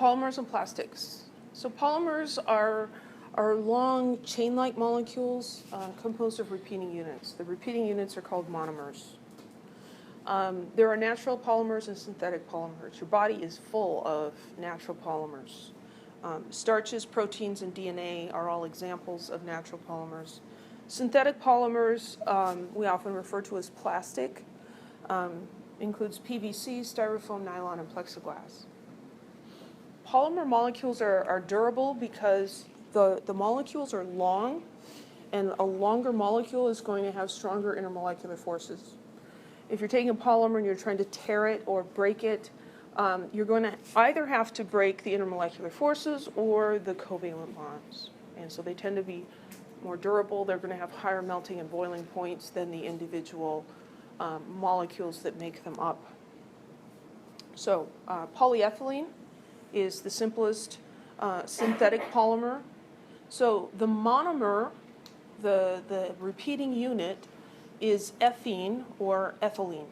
Polymers and plastics. So polymers are long chain-like molecules composed of repeating units. The repeating units are called monomers. There are natural polymers and synthetic polymers. Your body is full of natural polymers. Starches, proteins, and DNA are all examples of natural polymers. Synthetic polymers we often refer to as plastic. Includes PVC, styrofoam, nylon, and plexiglass. Polymer molecules are durable because the molecules are long, and a longer molecule is going to have stronger intermolecular forces. If you're taking a polymer and you're trying to tear it or break it, you're going to either have to break the intermolecular forces or the covalent bonds. And so they tend to be more durable. They're going to have higher melting and boiling points than the individual molecules that make them up. So polyethylene is the simplest synthetic polymer. So the monomer, the repeating unit, is ethene or ethylene.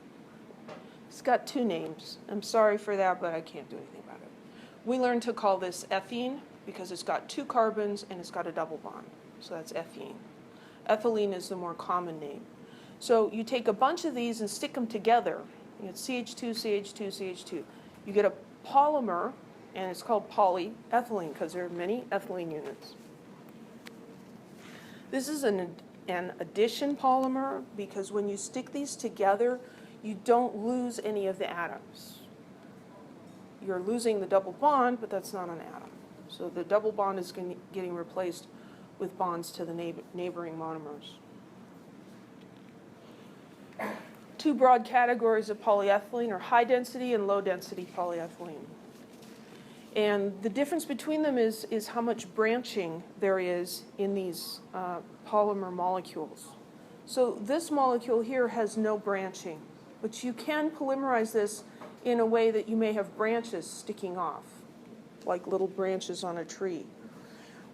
It's got two names. I'm sorry for that, but I can't do anything about it. We learned to call this ethene because it's got two carbons and it's got a double bond. So that's ethene. Ethylene is the more common name. So you take a bunch of these and stick them together. You get CH2, CH2, CH2. You get a polymer, and it's called polyethylene because there are many ethylene units. This is an addition polymer because when you stick these together, you don't lose any of the atoms. You're losing the double bond, but that's not an atom. So the double bond is getting replaced with bonds to the neighboring monomers. Two broad categories of polyethylene are high density and low density polyethylene. And the difference between them is how much branching there is in these polymer molecules. So this molecule here has no branching, but you can polymerize this in a way that you may have branches sticking off, like little branches on a tree.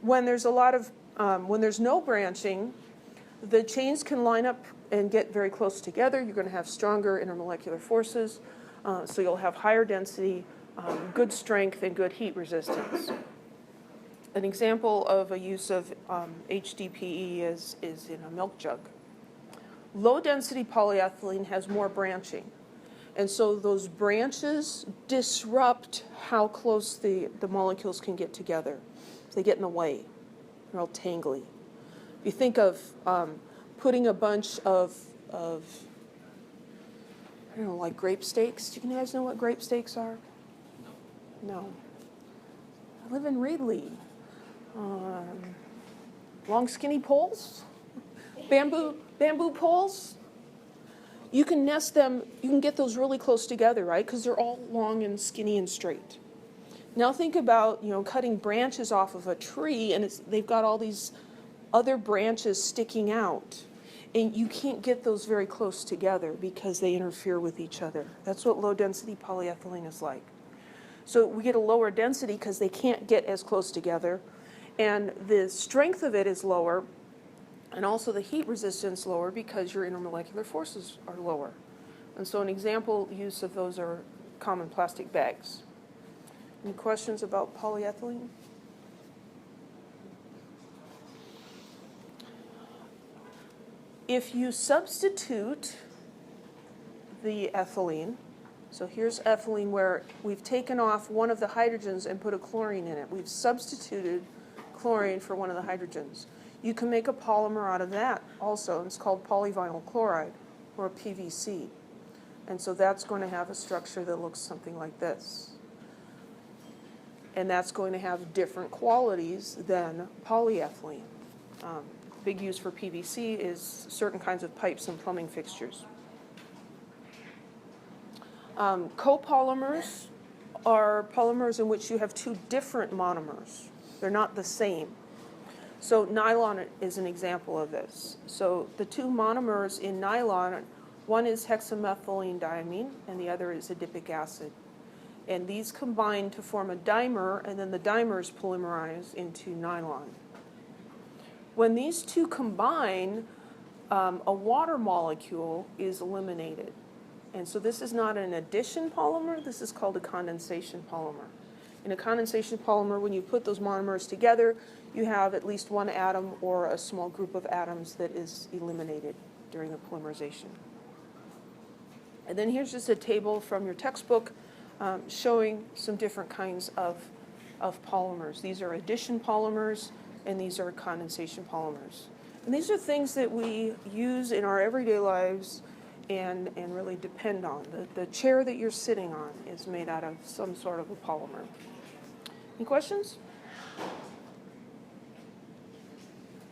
When there's when there's no branching, the chains can line up and get very close together. You're going to have stronger intermolecular forces, so you'll have higher density, good strength, and good heat resistance. An example of a use of HDPE is in a milk jug. Low-density polyethylene has more branching, and so those branches disrupt how close the molecules can get together. They get in the way. They're all tangly. If you think of putting a bunch of I don't know, like grape steaks. Do you guys know what grape steaks are? No. I live in Reedley. Long skinny poles, bamboo poles. You can nest them, you can get those really close together, right? Because they're all long and skinny and straight. Now think about, cutting branches off of a tree and they've got all these other branches sticking out. And you can't get those very close together because they interfere with each other. That's what low density polyethylene is like. So we get a lower density because they can't get as close together, and the strength of it is lower, and also the heat resistance lower because your intermolecular forces are lower. And so an example use of those are common plastic bags. Any questions about polyethylene? If you substitute the ethylene, so here's ethylene where we've taken off one of the hydrogens and put a chlorine in it. We've substituted chlorine for one of the hydrogens. You can make a polymer out of that also, and it's called polyvinyl chloride, or PVC. And so that's going to have a structure that looks something like this. And that's going to have different qualities than polyethylene. Big use for PVC is certain kinds of pipes and plumbing fixtures. Copolymers are polymers in which you have two different monomers. They're not the same. So nylon is an example of this. So the two monomers in nylon, one is hexamethylene diamine and the other is adipic acid. And these combine to form a dimer, and then the dimers polymerize into nylon. When these two combine, a water molecule is eliminated. And so this is not an addition polymer, this is called a condensation polymer. In a condensation polymer, when you put those monomers together, you have at least one atom or a small group of atoms that is eliminated during the polymerization. And then here's just a table from your textbook showing some different kinds of polymers. These are addition polymers, and these are condensation polymers. And these are things that we use in our everyday lives and really depend on. The chair that you're sitting on is made out of some sort of a polymer. Any questions?